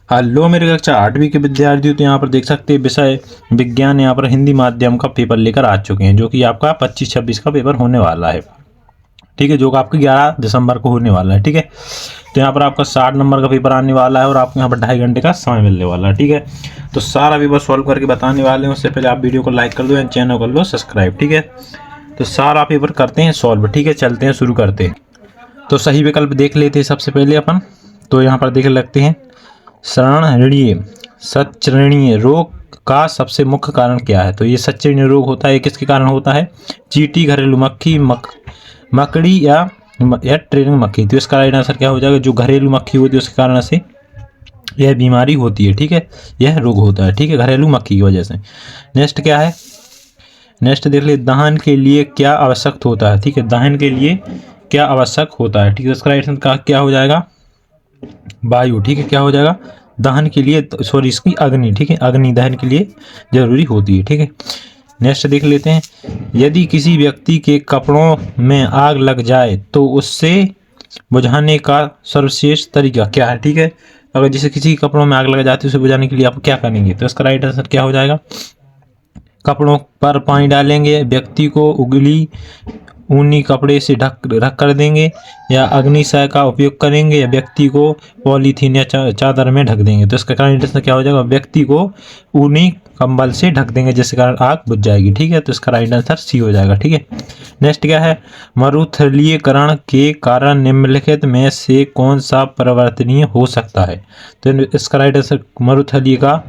Hello मेरे कक्षा 8वीं के विद्यार्थियों, तो यहाँ पर देख सकते हैं विषय विज्ञान यहाँ पर हिंदी माध्यम का पेपर लेकर आ चुके हैं, जो कि आपका 25-26 का पेपर होने वाला है। ठीक है, जो कि आपका 11 दिसंबर को होने वाला है। ठीक है, तो यहाँ पर आपका 60 नंबर का पेपर आने वाला है और आपको यहाँ पर 2.5 घंटे का समय मिलने वाला है। ठीक है, तो सारा पेपर सॉल्व करके बताने वाले हैं। उससे पहले आप वीडियो को लाइक कर दो एंड चैनल कर लो सब्सक्राइब। ठीक है, तो सारा पेपर करते हैं सॉल्व। ठीक है, चलते हैं, शुरू करते हैं। तो सही विकल्प देख लेते हैं सबसे पहले अपन। तो यहाँ पर देख लगते हैं, संचरणीय संचरणीय रोग का सबसे मुख्य कारण क्या है? तो ये संचरणीय रोग होता है, किसके कारण होता है? चींटी, घरेलू मक्खी, मकड़ी या ट्रेनिंग मक्खी। तो इसका राइट आंसर क्या हो जाएगा? जो घरेलू मक्खी होती है उसके कारण से यह बीमारी होती है। ठीक है, यह रोग होता है। ठीक है, घरेलू मक्खी की वजह से। नेक्स्ट क्या है? नेक्स्ट देख ले, दहन के लिए क्या आवश्यक होता है? ठीक है, दहन के लिए क्या आवश्यक होता है? ठीक है, इसका राइट आंसर क्या हो जाएगा? वायु। ठीक है, क्या हो जाएगा? दहन के लिए, सॉरी इसकी अग्नि। ठीक है, अग्नि दहन के लिए जरूरी होती है। ठीक है, नेक्स्ट देख लेते हैं, यदि किसी व्यक्ति के कपड़ों में आग लग जाए तो उससे बुझाने का सर्वश्रेष्ठ तरीका क्या है? ठीक है, अगर जैसे किसी के कपड़ों में आग लग जाती है, उसे बुझाने के लिए आप क्या करेंगे? तो इसका राइट आंसर क्या हो जाएगा? कपड़ों पर पानी डालेंगे, व्यक्ति को उगली ऊनी कपड़े से ढक कर देंगे, या अग्निशय का उपयोग करेंगे, या व्यक्ति को पॉलीथीन या चादर में ढक देंगे। तो इसका कारण क्या हो जाएगा? व्यक्ति को ऊनी कंबल से ढक देंगे, जिसके कारण आग बुझ जाएगी। ठीक है, तो इसका राइट आंसर सी हो जाएगा। ठीक है, नेक्स्ट क्या है? मरुस्थलीकरण के कारण निम्नलिखित में से कौन सा परिवर्तनीय हो सकता है? तो इसका राइट आंसर मरुस्थलीय का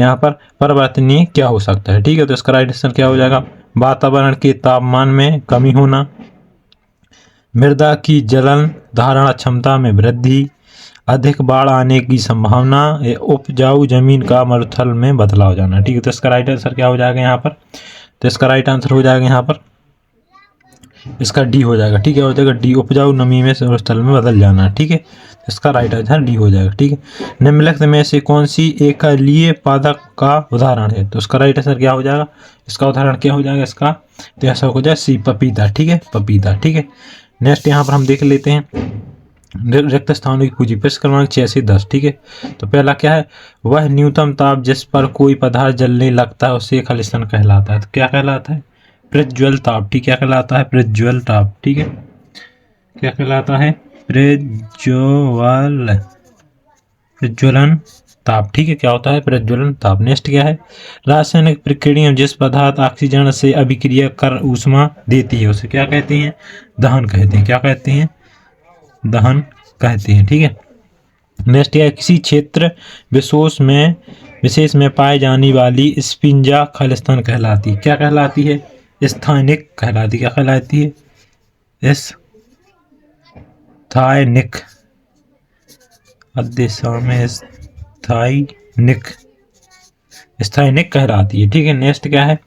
यहाँ पर परिवर्तनीय क्या हो सकता है? ठीक है, तो इसका राइट आंसर क्या हो जाएगा? वातावरण के तापमान में कमी होना, मृदा की जलन धारण क्षमता में वृद्धि, अधिक बाढ़ आने की संभावना, उपजाऊ जमीन का मरुस्थल में बदलाव हो जाना। ठीक है, तो इसका राइट आंसर क्या हो जाएगा यहाँ पर? तो इसका राइट आंसर हो जाएगा यहाँ पर इसका डी हो जाएगा। ठीक है, हो जाएगा डी, उपजाऊ नमी में मरुस्थल में बदल जाना। ठीक है, इसका राइट आंसर डी हो जाएगा। ठीक है, निम्नलिखित में से कौन सी एकलीय पादप का उदाहरण है? तो उसका राइट आंसर क्या हो जाएगा? इसका उदाहरण क्या हो जाएगा इसका? तो ऐसा हो जाए सी, पपीता। ठीक है, पपीता। ठीक है, नेक्स्ट यहाँ पर हम देख लेते हैं रिक्त स्थानों की पूंजी, प्रश्न क्रमांक 6 से 10। ठीक है, तो पहला क्या है? वह न्यूनतम ताप जिस पर कोई पदार्थ जलने लगता है उसे खालिस्तान कहलाता है। तो क्या कहलाता है? प्रज्वल ताप। ठीक, क्या कहलाता है? प्रज्वल ताप। ठीक है, क्या कहलाता है? प्रज्वलन ताप। ठीक है, क्या होता है? प्रज्वलन ताप। नेक्स्ट क्या है? रासायनिक प्रक्रिया जिस पदार्थ ऑक्सीजन से अभिक्रिया कर ऊष्मा देती है उसे क्या कहते हैं? दहन कहते हैं। क्या कहते हैं? दहन कहते हैं। ठीक है, नेक्स्ट क्या है? किसी क्षेत्र विशेष में पाई जाने वाली स्पिंजा खालिस्तान कहलाती है। क्या कहलाती है? स्थानिक कहलाती। क्या कहलाती है? स्थानिक। स्थानिक कहलाती है। ठीक है, नेक्स्ट क्या है?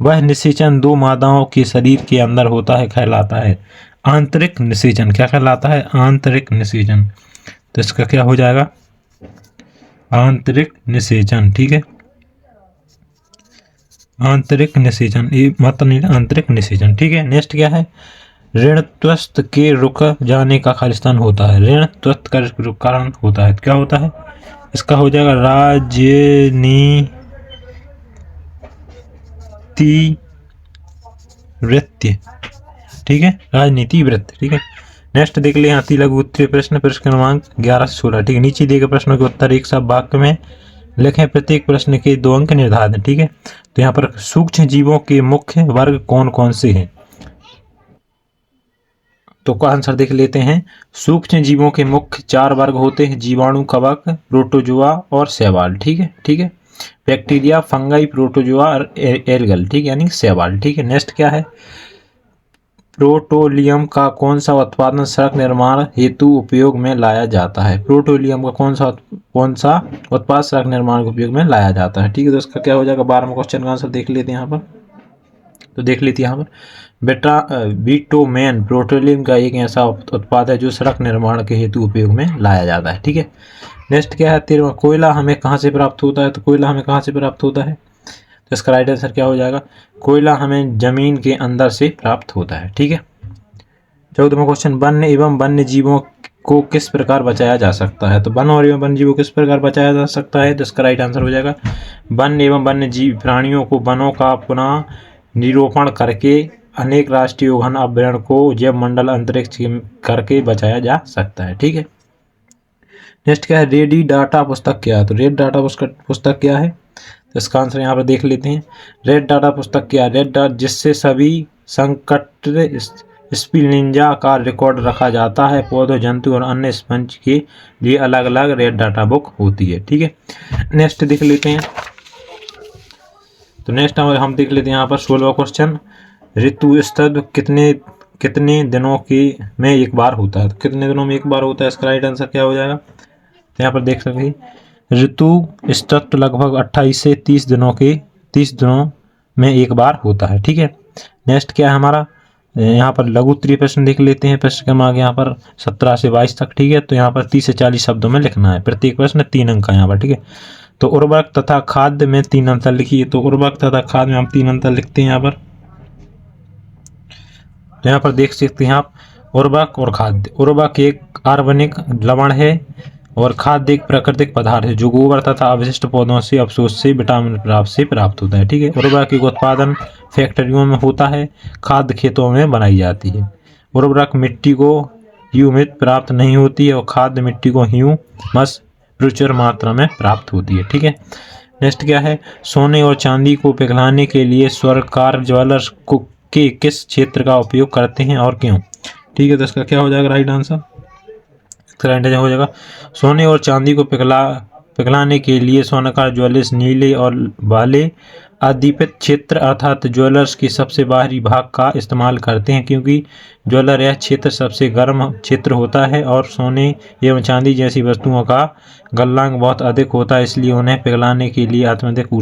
वह निषेचन दो मादाओं के शरीर के अंदर होता है कहलाता है आंतरिक निषेचन। क्या कहलाता है? आंतरिक निषेचन। तो इसका क्या हो जाएगा? आंतरिक निषेचन। ठीक है, आंतरिक निषेचन, ये मतलब नहीं, आंतरिक निषेचन। ठीक है, नेक्स्ट क्या है? ऋणत्वस्त के रुक जाने का खालिस्तान होता है। ऋणत्वस्त का कारण होता है, क्या होता है? इसका हो जाएगा राजनीति वृत्ति। ठीक है, राजनीति वृत्ति। ठीक है, नेक्स्ट देख ले, अति लघु उत्तरीय प्रश्न, प्रश्न क्रमांक 11 से 16। ठीक है, नीचे दिए गए प्रश्नों के उत्तर एक सब वाक्य में लिखें, प्रत्येक प्रश्न के 2 अंक निर्धारित। ठीक है, तो यहाँ पर सूक्ष्म जीवों के मुख्य वर्ग कौन कौन से हैं? तो का आंसर देख लेते हैं। सूक्ष्म जीवों के मुख्य 4 वर्ग होते हैं: जीवाणु, कवक, प्रोटोजोआ और शैवाल। ठीक है, ठीक है, बैक्टीरिया, फंगाई, प्रोटोजोआ और एल्गल। ठीक है, यानी शैवाल। ठीक है, नेक्स्ट क्या है? पेट्रोलियम का कौन सा उत्पादन सड़क निर्माण हेतु उपयोग में लाया जाता है? पेट्रोलियम का कौन सा उत्पाद सड़क निर्माण के उपयोग में लाया जाता है? ठीक है, तो इसका क्या हो जाएगा? 12वां क्वेश्चन का आंसर देख लेते हैं यहाँ पर। तो देख लेते हैं यहाँ पर बिटुमेन पेट्रोलियम का एक ऐसा उत्पाद है जो सड़क निर्माण के हेतु उपयोग में लाया जाता है। ठीक है, नेक्स्ट क्या है? 13वां, कोयला हमें कहाँ से प्राप्त होता है? तो कोयला हमें कहाँ से प्राप्त होता है? तो इसका राइट आंसर क्या हो जाएगा? कोयला हमें जमीन के अंदर से प्राप्त होता है। ठीक है, 14वां क्वेश्चन, वन्य एवं वन्य जीवों को किस प्रकार बचाया जा सकता है? तो वन और एवं वन्य जीवों को किस प्रकार बचाया जा सकता है? तो इसका राइट आंसर हो जाएगा वन एवं वन्य जीव प्राणियों को वनों का पुनः निरूपण करके अनेक राष्ट्रीय घन अभ्यारण्य को जैव मंडल अंतरिक्ष करके बचाया जा सकता है। ठीक है, नेक्स्ट क्या है? रेडी डाटा पुस्तक क्या है? तो रेड डाटा पुस्तक क्या है? तो इसका आंसर यहाँ पर देख लेते हैं। रेड डाटा पुस्तक क्या है? रेड डाटा जिससे सभी संकट स्पिलिंजा का रिकॉर्ड रखा जाता है। पौधों, जंतु और अन्य स्पंज के लिए अलग अलग रेड डाटा बुक होती है। ठीक है, नेक्स्ट देख लेते हैं। तो नेक्स्ट हम देख लेते हैं यहाँ पर 16वां क्वेश्चन, ऋतुस्राव कितने दिनों में एक बार होता है? तो कितने दिनों में एक बार होता है? इसका राइट आंसर क्या हो जाएगा? तो यहाँ पर देख सकते हैं ऋतुस्राव लगभग 28 से 30 दिनों में एक बार होता है। ठीक है, नेक्स्ट क्या है हमारा? यहाँ पर लघु उत्तरीय प्रश्न देख लेते हैं। प्रश्न क्रमांक यहाँ पर 17 से 22 तक। ठीक है, तो यहाँ पर 30 से 40 शब्दों में लिखना है। प्रत्येक प्रश्न 3 अंक का यहाँ पर। ठीक है, तो उर्वरक तथा खाद्य में 3 अंतर लिखिए। तो उर्वरक तथा खाद्य में हम 3 अंतर लिखते हैं यहाँ पर। तो यहाँ पर देख सकते हैं आप उर्वरक और खाद्य। उर्वरक एक कार्बनिक लवण है और खाद्य एक प्राकृतिक पदार्थ है जो गोबर तथा अवशिष्ट पौधों से अवशोष से विटामिन प्राप्त होता है। ठीक है, उर्वरक का उत्पादन फैक्ट्रियों में होता है, खाद्य खेतों में बनाई जाती है। उर्वरक मिट्टी को ह्यूमिड प्राप्त नहीं होती है और खाद्य मिट्टी को ह्यूमस प्रचुर मात्रा में प्राप्त होती है। ठीक है, नेक्स्ट क्या है? सोने और चांदी को पिघलाने के लिए स्वर्णकार ज्वेलर्स के किस क्षेत्र का उपयोग करते हैं और क्यों? ठीक है, तो इसका क्या हो जाएगा राइट आंसर? हो जाएगा सोने और चांदी को पिघलाने के लिए स्वर्णकार ज्वेलर्स नीले और वाले अदीपित क्षेत्र अर्थात ज्वेलर्स के सबसे बाहरी भाग का इस्तेमाल करते हैं, क्योंकि ज्वेलर यह क्षेत्र सबसे गर्म क्षेत्र होता है और सोने एवं चांदी जैसी वस्तुओं का गलनांक बहुत अधिक होता है, इसलिए उन्हें पिघलाने के लिए अत्यधिक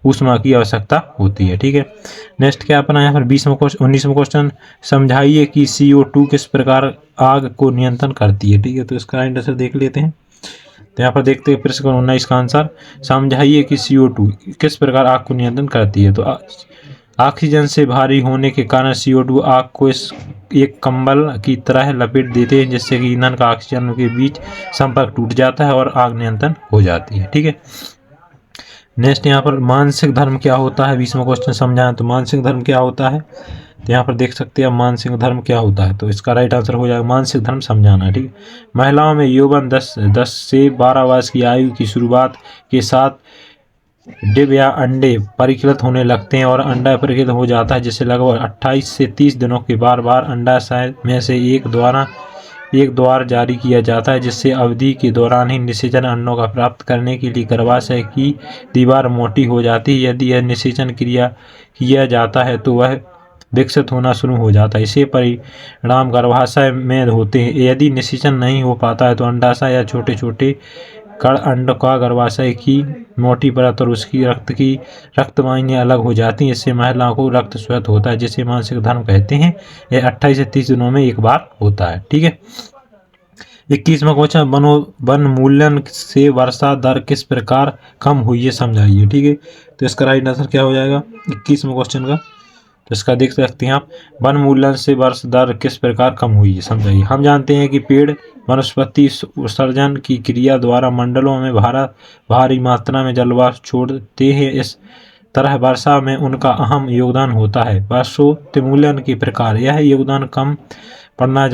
ऊष्मा की आवश्यकता होती है। ठीक है, नेक्स्ट क्या अपना यहाँ पर 19वां क्वेश्चन, समझाइए कि CO2 किस प्रकार आग को नियंत्रण करती है। ठीक है, तो इसका आंसर देख लेते हैं। तो यहाँ पर देखते हैं प्रश्न 19 का आंसर, समझाइए कि CO2 किस प्रकार आग को नियंत्रण करती है। तो ऑक्सीजन से भारी होने के कारण CO2 आग को एक कंबल की तरह लपेट देते हैं, जिससे कि ईंधन का ऑक्सीजन के बीच संपर्क टूट जाता है और आग नियंत्रण हो जाती है। ठीक है, नेक्स्ट यहाँ पर मानसिक धर्म क्या होता है? 20वां क्वेश्चन समझाएं। तो मानसिक धर्म क्या होता है? तो यहाँ पर देख सकते हैं मानसिक धर्म क्या होता है। तो इसका राइट आंसर हो जाएगा मानसिक धर्म समझाना। ठीक है, महिलाओं में यौवन 10 से 12 वर्ष की आयु की शुरुआत के साथ डिब या अंडे परिकलित होने लगते हैं और अंडा परिकलित हो जाता है, जिससे लगभग 28 से 30 दिनों के बार अंडाशय में से एक द्वार जारी किया जाता है, जिससे अवधि के दौरान ही निषेचन अंडों का प्राप्त करने के लिए गर्भाशय की दीवार मोटी हो जाती है। यदि यह निषेचन किया जाता है तो वह विकसित होना शुरू हो जाता है। इसे परिणाम गर्भाशय में होते हैं। यदि निषेचन नहीं हो पाता है तो अंडाशय या छोटे छोटे कण अंड का गर्भाशय की मोटी परत और उसकी रक्त वाहिनियां अलग हो जाती हैं। इससे महिलाओं को रक्त स्वेत होता है, जिसे मासिक धर्म कहते हैं। यह 28 से 30 दिनों में एक बार होता है। ठीक है, 21वां क्वेश्चन, वन मूल्यन से वर्षा दर किस प्रकार कम हुई है समझाइए। ठीक है, तो इसका राइट आंसर क्या हो जाएगा 21वें क्वेश्चन का? तो इसका देख सकते हैं आप, वन मूल्यन से वर्षा दर किस प्रकार कम हुई है समझाइए। हम जानते हैं कि पेड़ वनस्पति उत्सर्जन की क्रिया द्वारा मंडलों में भारी मात्रा में जलवाष्प छोड़ते हैं। इस तरह वर्षा में उनका अहम योगदान होता है। वर्षोत्तोलन के प्रकार यह योगदान कम पड़ा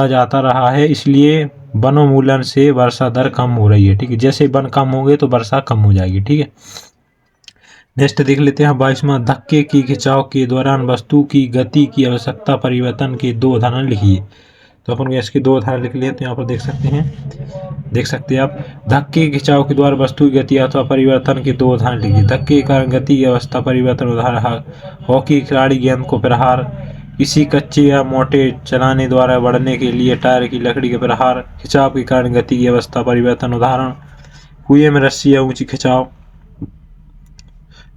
जाता रहा है, इसलिए वनोन्मूलन से वर्षा दर कम हो रही है। ठीक है, जैसे वन कम होंगे तो वर्षा कम हो जाएगी। ठीक है, नेक्स्ट देख लेते हैं 22वां, धक्के की खिंचाव के दौरान वस्तु की गति की आवश्यकता परिवर्तन के 2 उदाहरण लिखिए। तो अपन इसके 2 उदाहरण लिख लिए। तो यहाँ पर देख सकते हैं आप, धक्के खिंचाव के द्वारा वस्तु की गति अथवा परिवर्तन के 2 उदाहरण लिखिए। धक्के के कारण गति की अवस्था परिवर्तन उदाहरण, हॉकी खिलाड़ी गेंद को प्रहार, किसी कच्चे या मोटे चलाने द्वारा बढ़ने के लिए टायर की लकड़ी के प्रहार, खिंचाव के कारण गति की अवस्था परिवर्तन उदाहरण, कुएं में रस्सी या ऊंची खिंचाव,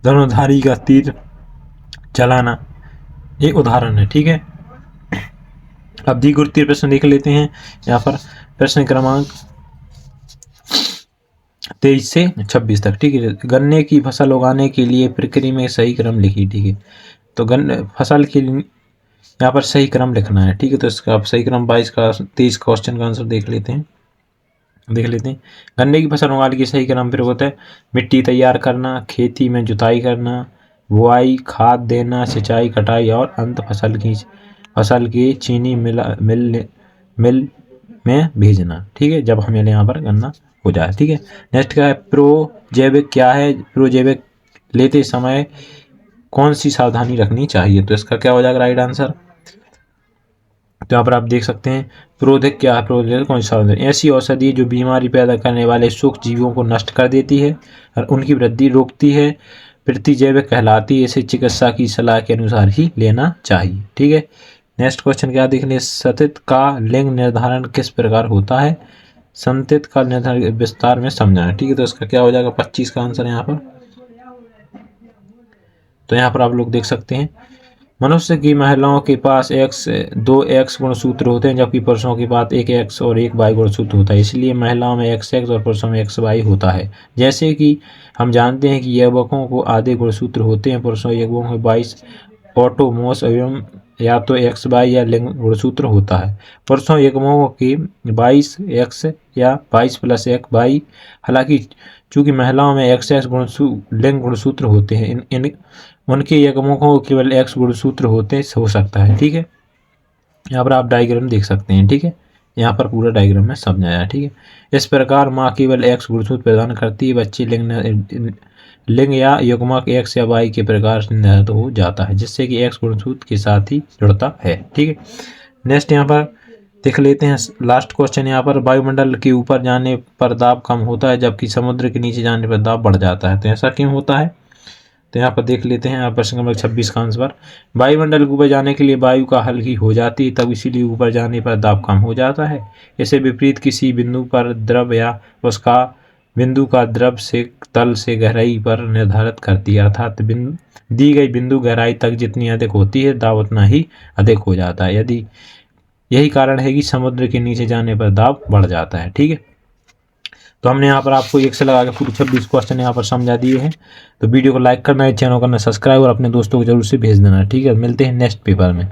धनुर्धारी का तीर चलाना, एक उदाहरण है। ठीक है, अब द्विगुणितीय प्रश्न देख लेते हैं। यहाँ पर प्रश्न क्रमांक 23 से 26 तक। ठीक है, गन्ने की फसल उगाने के लिए प्रक्रिया में सही क्रम लिखिए। ठीक है, तो फसल के यहाँ पर सही क्रम लिखना है। ठीक है, तो इसका आप सही क्रम 23 क्वेश्चन का आंसर देख लेते हैं। गन्ने की फसल उगाने की सही क्रम फिर होता है मिट्टी तैयार करना, खेती में जुताई करना, बुआई, खाद देना, सिंचाई, कटाई और अंत फसल की चीनी मिल में भेजना। ठीक है, जब हमें यहाँ पर गन्ना हो जाए। ठीक है, नेक्स्ट क्या है, प्रोजैविक क्या है। प्रोजैविक लेते समय कौन सी सावधानी रखनी चाहिए, तो इसका क्या हो जाएगा राइट आंसर। तो यहाँ पर आप देख सकते हैं प्रोजैविक क्या है। प्रोजैविक कौन सी सावधानी, ऐसी औषधि जो बीमारी पैदा करने वाले सूक्ष्म जीवों को नष्ट कर देती है और उनकी वृद्धि रोकती है, प्रतिजैविक कहलाती है। इसे चिकित्सा की सलाह के अनुसार ही लेना चाहिए। ठीक है, नेक्स्ट क्वेश्चन क्या देख लें, सतत का लिंग निर्धारण किस प्रकार होता है। संतत का निर्धारण विस्तार में समझाएं। ठीक है, तो इसका क्या हो जाएगा 25 का आंसर यहाँ पर। तो यहाँ पर आप लोग देख सकते हैं मनुष्य की महिलाओं के पास दो एक्स गुणसूत्र होते हैं, जबकि पुरुषों के पास एक एक्स और एक वाई गुणसूत्र होता है। इसलिए महिलाओं में एक्स और पुरुषों में एक्स वाई होता है। जैसे कि हम जानते हैं कि युवकों को आधे गुणसूत्र होते हैं, पुरुषों युवकों को 22 ऑटोमोस एवं या तो एक्स वाई या लिंग गुणसूत्र होता है। पुरुषों युग्मों की 22 एक्स या 22 प्लस एक वाई। हालांकि चूंकि महिलाओं में एक्स लिंग गुणसूत्र होते हैं, इन उनके युग्मों को केवल एक्स गुणसूत्र होते हो सकता है। ठीक है, यहाँ पर आप डायग्राम देख सकते हैं। ठीक है, यहाँ पर पूरा डायग्राम में समझाया है। ठीक है, इस प्रकार माँ केवल एक्स गुणसूत्र प्रदान करती है, बच्चे लिंग या युग्मक एक्स या वाई के प्रकार से निर्धारित हो जाता है, जिससे कि एक्स गुणसूत्र के साथ ही जुड़ता है। ठीक है, नेक्स्ट यहाँ पर देख लेते हैं लास्ट क्वेश्चन। यहाँ पर वायुमंडल के ऊपर जाने पर दाब कम होता है, जबकि समुद्र के नीचे जाने पर दाब बढ़ जाता है। तो ऐसा क्यों होता है, तो यहाँ पर देख लेते हैं। प्रश्न नंबर 26 का आंसर, वायुमंडल के ऊपर जाने के लिए वायु का हल्की हो जाती है, तब इसीलिए ऊपर जाने पर दाब कम हो जाता है। इसे विपरीत किसी बिंदु पर द्रव या उसका बिंदु का द्रव से तल से गहराई पर निर्धारित करती है, अर्थात दी गई बिंदु गहराई तक जितनी अधिक होती है दाब उतना ही अधिक हो जाता है। यही कारण है कि समुद्र के नीचे जाने पर दाब बढ़ जाता है। ठीक है, तो हमने यहाँ पर आपको एक से लगा के पूरे 26 क्वेश्चन यहाँ पर समझा दिए हैं। तो वीडियो को लाइक करना है, चैनल करना सब्सक्राइब और अपने दोस्तों को जरूर से भेज देना। ठीक है, मिलते हैं नेक्स्ट पेपर में।